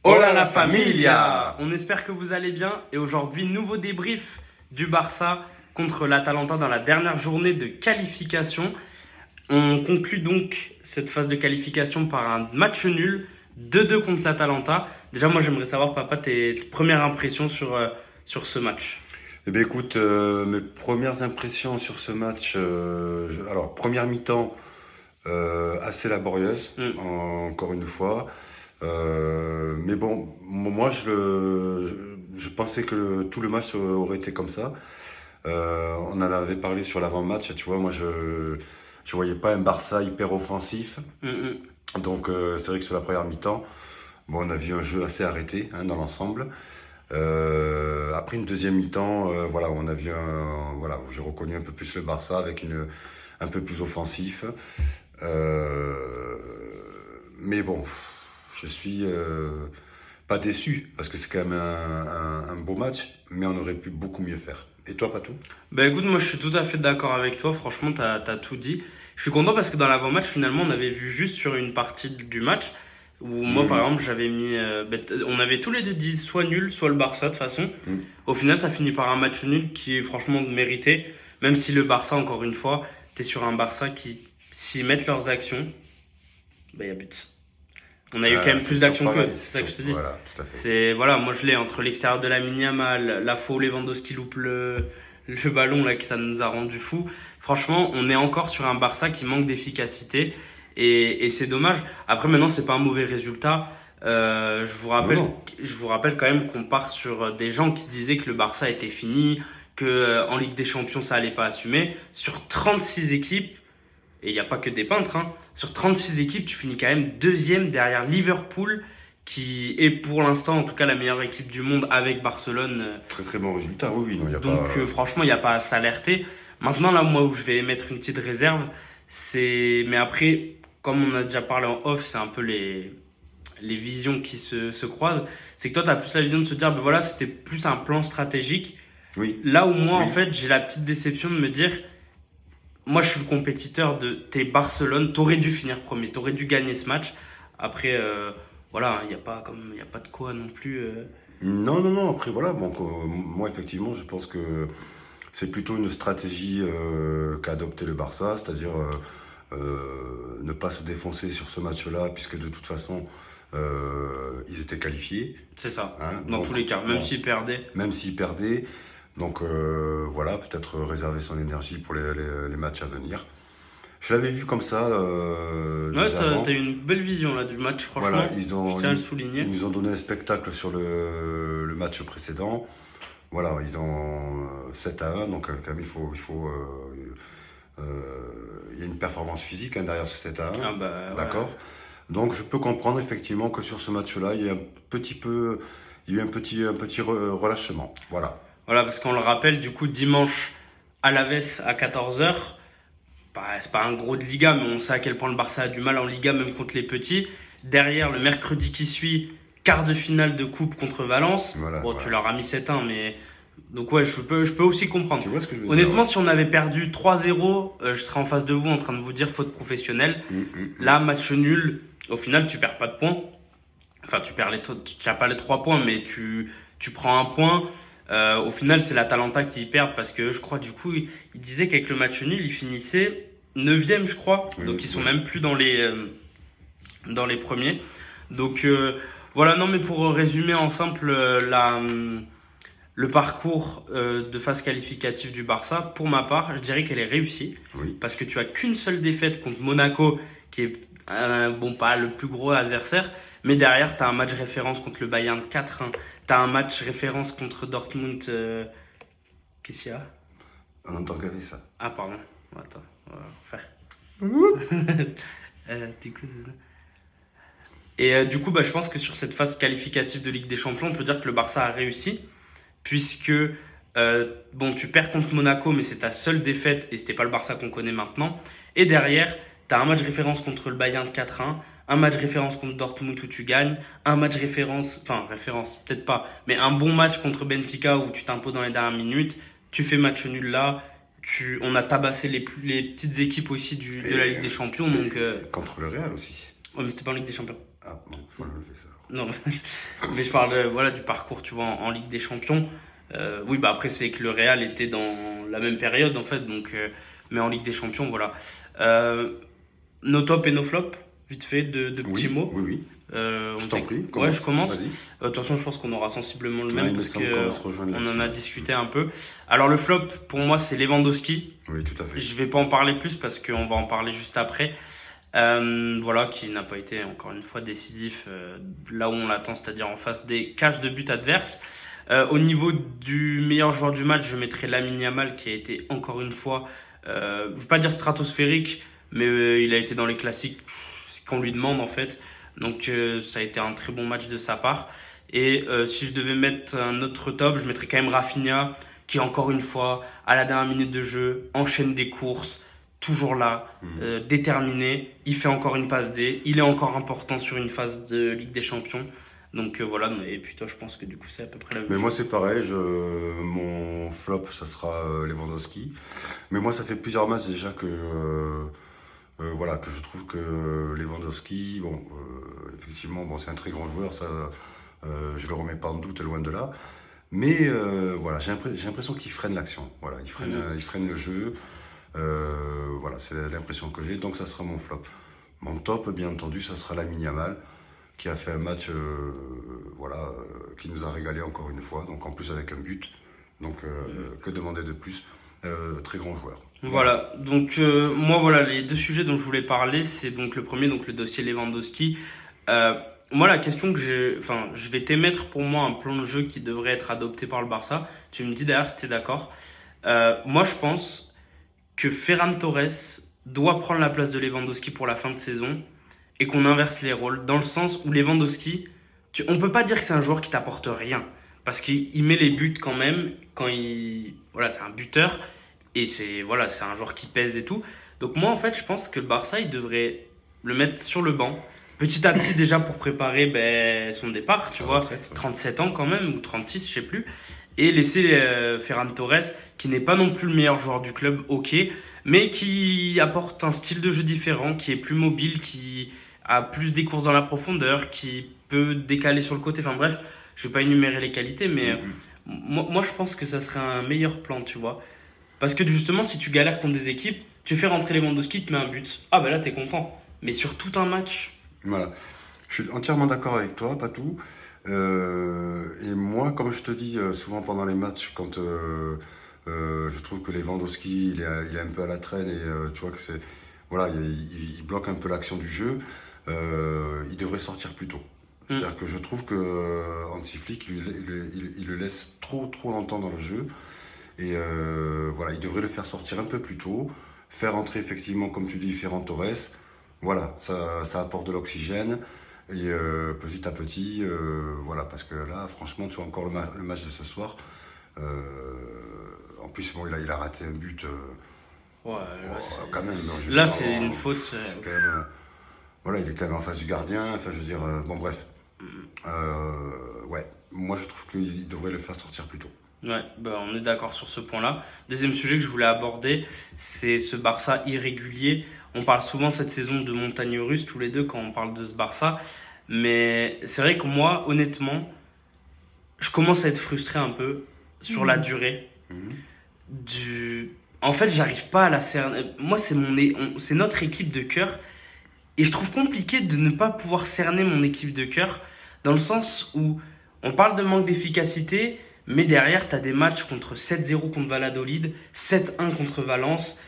Hola la familia! On espère que vous allez bien et aujourd'hui, nouveau débrief du Barça contre l'Atalanta dans la dernière journée de qualification. On conclut donc cette phase de qualification par un match nul, 2-2 contre l'Atalanta. Déjà, moi j'aimerais savoir, papa, tes premières impressions sur ce match. Eh bien, écoute, mes premières impressions sur ce match, alors première mi-temps assez laborieuse, Mm. encore une fois. Mais bon, moi je pensais que tout le match aurait été comme ça. On en avait parlé sur l'avant-match, tu vois, moi je voyais pas un Barça hyper offensif. Mm, mm. Donc c'est vrai que sur la première mi-temps, bon, on a vu un jeu assez arrêté dans l'ensemble. Après une deuxième mi-temps, voilà, on a vu voilà, j'ai reconnu un peu plus le Barça avec un peu plus offensif. Euh, mais bon, je suis pas déçu parce que c'est quand même un beau match, mais on aurait pu beaucoup mieux faire. Et toi, Patou? Bah écoute, moi je suis tout à fait d'accord avec toi, franchement, t'as tout dit. Je suis content parce que dans l'avant-match, finalement, on avait vu juste sur une partie du match où moi, par Mhm. exemple, j'avais mis. On avait tous les deux dit soit nul, soit le Barça de toute façon. Mhm. Au final, ça finit par un match nul qui est franchement mérité, même si le Barça, encore une fois, t'es sur un Barça qui, s'ils mettent leurs actions, bah y a but. On a eu quand même C'est plus toujours d'actions qu'eux, pareil, c'est ça que je te dis. voilà, tout à fait. C'est, voilà, moi je l'ai entre l'extérieur de la Yamal, la faux Lewandowski loupe le ballon là, que ça nous a rendu fou. Franchement, on est encore sur un Barça qui manque d'efficacité et c'est dommage. Après, maintenant, c'est pas un mauvais résultat. Non, non. Je vous rappelle quand même qu'on part sur des gens qui disaient que le Barça était fini, que en Ligue des Champions ça allait pas assumer. Sur 36 équipes, et il n'y a pas que des peintres, hein. Sur 36 équipes, tu finis quand même deuxième derrière Liverpool, qui est pour l'instant en tout cas la meilleure équipe du monde avec Barcelone. Très très bon résultat, oui, oui, non, il n'y a Donc pas. franchement, il n'y a pas à s'alerter. Maintenant, là, moi, où je vais mettre une petite réserve, c'est... Mais après, comme on a déjà parlé en off, c'est un peu les visions qui se croisent. C'est que toi, tu as plus la vision de se dire, ben voilà, c'était plus un plan stratégique. Oui, Là où moi, en oui. fait, j'ai la petite déception de me dire, moi, je suis le compétiteur de t'es Barcelone, t'aurais dû finir premier, t'aurais dû gagner ce match. Après, voilà, il n'y a pas comme, il y a pas de quoi non plus. Non, non, non, après voilà, bon, moi effectivement, je pense que c'est plutôt une stratégie qu'a adopté le Barça, c'est-à-dire ne pas se défoncer sur ce match-là, puisque de toute façon, ils étaient qualifiés, C'est ça, hein, dans donc tous les cas, même bon, s'ils perdaient. même s'ils perdaient, donc voilà, peut-être réserver son énergie pour les matchs à venir. Je l'avais vu comme ça Ouais, déjà avant. t'as eu une belle vision là du match, Voilà, franchement. Je tiens à le souligner. ils nous ont donné un spectacle sur le match précédent. Voilà, ils ont 7-1, donc quand même il y a une performance physique derrière ce 7-1, Ah bah ouais. d'accord. Donc je peux comprendre effectivement que sur ce match-là, il y a eu un petit relâchement. Voilà. Voilà, parce qu'on le rappelle, du coup, dimanche, Alaves à 14h. C'est pas un gros de Liga, mais on sait à quel point le Barça a du mal en Liga, même contre les petits. Derrière, le mercredi qui suit, quart de finale de coupe contre Valence. Voilà, Bon, tu voilà. leur as mis 7-1, mais. Donc, ouais, je peux aussi comprendre. Tu vois ce que je veux dire, Honnêtement, ouais. si on avait perdu 3-0, je serais en face de vous en train de vous dire faute professionnelle. Mm. Là, match nul, au final, tu perds pas de points. Enfin, tu n'as pas les 3 points, mais tu prends un point. Au final, c'est l'Atalanta qui y perd parce que je crois, du coup, il disait qu'avec le match nul, ils finissaient 9e, je crois. Oui, Donc, ils sont oui. même plus dans les premiers. Donc, voilà, non, mais pour résumer en simple le parcours de phase qualificative du Barça, pour ma part, je dirais qu'elle est réussie Oui. parce que tu as qu'une seule défaite contre Monaco, qui est bon, pas le plus gros adversaire, mais derrière, tu as un match référence contre le Bayern 4-1, tu as un match référence contre Dortmund. Qu'est-ce qu'il y a? On entend qu'avec ça. Ah, pardon. Attends, on va refaire. Du coup, c'est ça. Et du coup, bah, je pense que sur cette phase qualificative de Ligue des Champions, on peut dire que le Barça a réussi, puisque bon, tu perds contre Monaco, mais c'est ta seule défaite et c'était pas le Barça qu'on connaît maintenant. Et derrière, tu as un match référence contre le Bayern 4-1, un match référence contre Dortmund où tu gagnes, un match référence, enfin référence, peut-être pas, mais un bon match contre Benfica où tu t'imposes dans les dernières minutes, tu fais match nul là, on a tabassé les petites équipes aussi de la Ligue des Champions, donc Et contre le Real aussi. ouais, mais c'était pas en Ligue des Champions. Ah bon, faut le lever ça. Non, mais je parle voilà, du parcours, tu vois, en Ligue des Champions. Oui, bah après, c'est que le Real était dans la même période, en fait, donc, mais en Ligue des Champions, voilà. Euh, nos tops et nos flops, vite fait, de petits Oui, mots. oui, oui. Je t'en prie, Ouais, je commence. commence. Vas-y. De toute façon, je pense qu'on aura sensiblement le Ouais, même il me parce semble qu'on que va se rejoindre on en là-dessus. a Ouais. discuté un peu. Alors, le flop, pour moi, c'est Lewandowski. Oui, tout à fait. Je vais pas en parler plus parce qu'on va en parler juste après. Voilà, qui n'a pas été encore une fois décisif là où on l'attend, c'est-à-dire en face des cages de but adverses. Au niveau du meilleur joueur du match, je mettrai Lamine Yamal qui a été encore une fois, je ne veux pas dire stratosphérique, mais il a été dans les classiques, ce qu'on lui demande en fait. Donc ça a été un très bon match de sa part. Et si je devais mettre un autre top, je mettrais quand même Rafinha qui encore une fois, à la dernière minute de jeu, enchaîne des courses, toujours là, Mhm. déterminé. Il fait encore une passe D. Il est encore important sur une phase de Ligue des Champions. Donc voilà, et puis toi, je pense que du coup, c'est à peu près la même Mais moi, chose. c'est pareil. Mon flop, ça sera Lewandowski. Mais moi, ça fait plusieurs matchs déjà voilà, que je trouve que Lewandowski, bon, effectivement, bon, c'est un très grand joueur, ça, je le remets pas en doute, loin de là. Mais voilà, j'ai l'impression qu'il freine l'action. Voilà, Mhm. il freine le jeu. Voilà, c'est l'impression que j'ai. Donc, ça sera mon flop. Mon top, bien entendu, ça sera Lamine Yamal, qui a fait un match, voilà, qui nous a régalé encore une fois. Donc, en plus avec un but. Donc, Mhm. que demander de plus? Très grand joueur. Voilà. Voilà, donc moi voilà les deux sujets dont je voulais parler, c'est donc le premier, donc le dossier Lewandowski. Euh, Moi la question que j'ai, enfin je vais t'émettre pour moi un plan de jeu qui devrait être adopté par le Barça. Tu me dis d'ailleurs si t'es d'accord. Moi je pense que Ferran Torres doit prendre la place de Lewandowski pour la fin de saison et qu'on inverse les rôles dans le sens où Lewandowski, on peut pas dire que c'est un joueur qui t'apporte rien parce qu'il met les buts quand même quand il voilà c'est un buteur et c'est voilà c'est un joueur qui pèse et tout. Donc moi en fait je pense que le Barça il devrait le mettre sur le banc petit à petit déjà pour préparer ben, son départ tu Sa vois retraite, ouais. 37 ans quand même ou 36 je sais plus et laisser Ferran Torres qui n'est pas non plus le meilleur joueur du club ok mais qui apporte un style de jeu différent qui est plus mobile qui a plus des courses dans la profondeur, qui peut décaler sur le côté. Enfin bref, je vais pas énumérer les qualités, mais Mhm. moi je pense que ça serait un meilleur plan, tu vois. Parce que justement, si tu galères contre des équipes, tu fais rentrer Lewandowski, tu te mets un but. Ah bah là, t'es content. Mais sur tout un match, Voilà. Je suis entièrement d'accord avec toi, Patou. Et moi, comme je te dis souvent pendant les matchs, quand je trouve que Lewandowski, il est un peu à la traîne et tu vois que c'est, voilà, il bloque un peu l'action du jeu, il devrait sortir plus tôt. hmm, C'est-à-dire que je trouve que Hansi Flick, il le laisse trop longtemps dans le jeu. Et voilà, il devrait le faire sortir un peu plus tôt, faire entrer effectivement, comme tu dis, Ferran Torres. Voilà, ça apporte de l'oxygène. Et petit à petit, voilà, parce que là, franchement, tu vois encore le match de ce soir. En plus, bon, il a raté un but, ouais, oh, là, quand même. Non, je veux là, dire, c'est une faute. c'est quand même, voilà, il est quand même en face du gardien. Enfin, je veux dire, bon, bref. Ouais, moi, je trouve qu'il devrait le faire sortir plus tôt. Ouais, bah on est d'accord sur ce point-là. Deuxième sujet que je voulais aborder, c'est ce Barça irrégulier. On parle souvent cette saison de montagne russe, tous les deux, quand on parle de ce Barça. Mais c'est vrai que moi, honnêtement, je commence à être frustré un peu sur la durée Mhm. du. En fait, j'arrive pas à la cerner. Moi, c'est notre équipe de cœur. Et je trouve compliqué de ne pas pouvoir cerner mon équipe de cœur, dans le sens où on parle de manque d'efficacité, mais derrière, tu as des matchs contre 7-0 contre Valladolid, 7-1 contre Valence,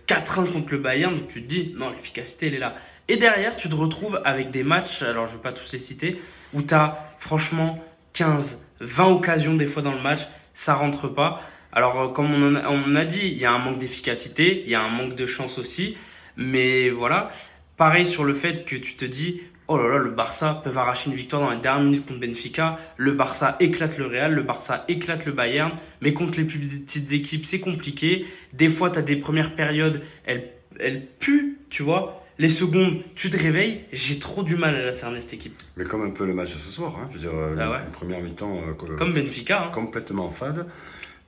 4-1 contre le Bayern, donc tu te dis, non, l'efficacité, elle est là. Et derrière, tu te retrouves avec des matchs, alors je ne vais pas tous les citer, où tu as franchement 15, 20 occasions des fois dans le match, ça rentre pas. Alors, comme on a dit, il y a un manque d'efficacité, il y a un manque de chance aussi, mais voilà. Pareil sur le fait que tu te dis, oh là là, le Barça peut arracher une victoire dans les dernières minutes contre Benfica, le Barça éclate le Real, le Barça éclate le Bayern, mais contre les plus petites équipes, c'est compliqué. Des fois, tu as des premières périodes, elles puent, tu vois. Les secondes, tu te réveilles, j'ai trop du mal à la cerner cette équipe. Mais comme un peu le match de ce soir, hein, je veux dire, Ah ouais. une première mi-temps Comme Benfica, hein. complètement fade,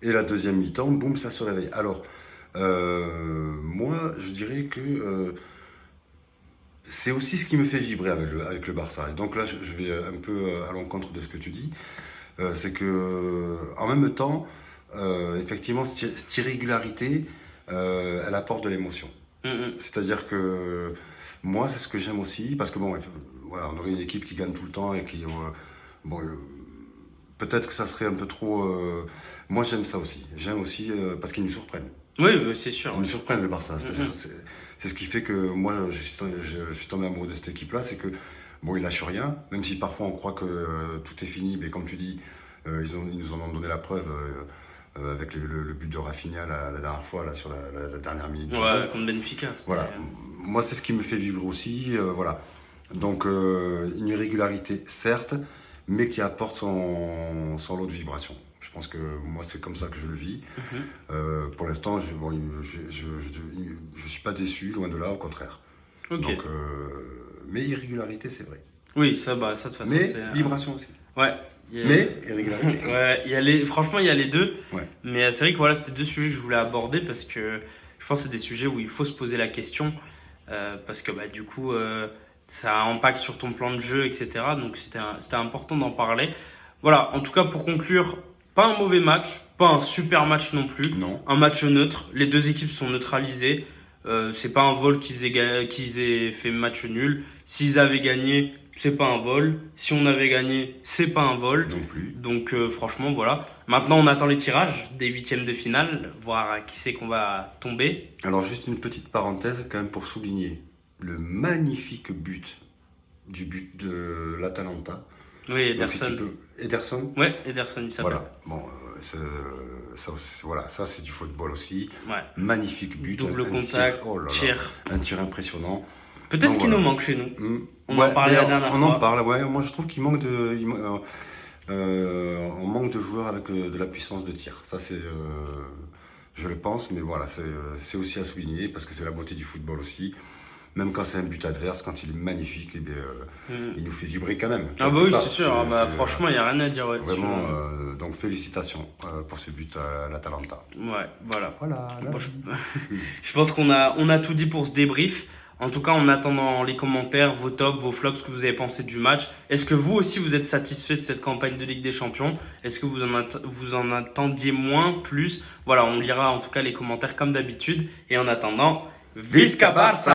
et la deuxième mi-temps, boum, ça se réveille. Alors, moi, je dirais que c'est aussi ce qui me fait vibrer avec le Barça. Et donc là, je vais un peu à l'encontre de ce que tu dis. C'est que, en même temps, effectivement, cette irrégularité, elle apporte de l'émotion. C'est-à-dire que moi, c'est ce que j'aime aussi, parce que bon, voilà, on aurait une équipe qui gagne tout le temps et qui, bon, peut-être que ça serait un peu trop. Moi, j'aime ça aussi. J'aime aussi parce qu'ils nous surprennent. Oui, c'est sûr. Ils nous surprennent le Barça. C'est ce qui fait que moi, je suis tombé amoureux de cette équipe-là, c'est que bon, ils lâchent rien, même si parfois on croit que tout est fini, mais comme tu dis, ils nous en ont donné la preuve. Avec le but de Rafinha la dernière fois, là, sur la dernière minute. Ouais, contre Benfica. Voilà. Moi, c'est ce qui me fait vivre aussi. Voilà. Donc, une irrégularité, certes, mais qui apporte son lot de vibrations. Je pense que moi, c'est comme ça que je le vis. Pour l'instant, je suis pas déçu, loin de là, au contraire. Ok. Donc, mais irrégularité, c'est vrai. Oui, ça, de toute façon, mais c'est. Vibration aussi. Ouais. Mais irrégularité. Ouais, franchement, il y a les deux. Ouais. Mais c'est vrai que voilà, c'était deux sujets que je voulais aborder parce que je pense que c'est des sujets où il faut se poser la question. Parce que du coup, ça a un impact sur ton plan de jeu, etc. Donc c'était important d'en parler. Voilà, en tout cas, pour conclure, pas un mauvais match, pas un super match non plus. Non. Un match neutre. Les deux équipes sont neutralisées. C'est pas un vol qu'ils aient fait match nul. S'ils avaient gagné, c'est pas un vol. Si on avait gagné, c'est pas un vol. Non plus. Donc franchement, voilà. Maintenant, on attend les tirages des huitièmes de finale, voir à qui c'est qu'on va tomber. Alors, juste une petite parenthèse quand même pour souligner le magnifique but de l'Atalanta. Oui, Ederson. Ederson. Ouais, Ederson, il s'appelle. Voilà. Bon, voilà, ça c'est du football aussi. Ouais. Magnifique but. Double contact, tir. Un tir impressionnant. Peut-être ce qui nous manque chez nous. On en parlait la dernière fois. On en parle, ouais. Moi, je trouve qu'il manque on manque de joueurs avec de la puissance de tir. Ça, c'est, je le pense, mais voilà, c'est aussi à souligner parce que c'est la beauté du football aussi. Même quand c'est un but adverse, quand il est magnifique, eh bien, il nous fait vibrer quand même. Ah bah oui, c'est sûr. Franchement, il n'y a rien à dire. Ouais, vraiment, donc félicitations pour ce but à l'Atalanta. Ouais, voilà. Voilà. Bon, je pense qu'on a tout dit pour ce débrief. En tout cas, en attendant les commentaires, vos tops, vos flops, ce que vous avez pensé du match. Est-ce que vous aussi, vous êtes satisfait de cette campagne de Ligue des Champions? Est-ce que vous en attendiez moins, plus? Voilà, on lira en tout cas les commentaires comme d'habitude. Et en attendant, Visca Barça!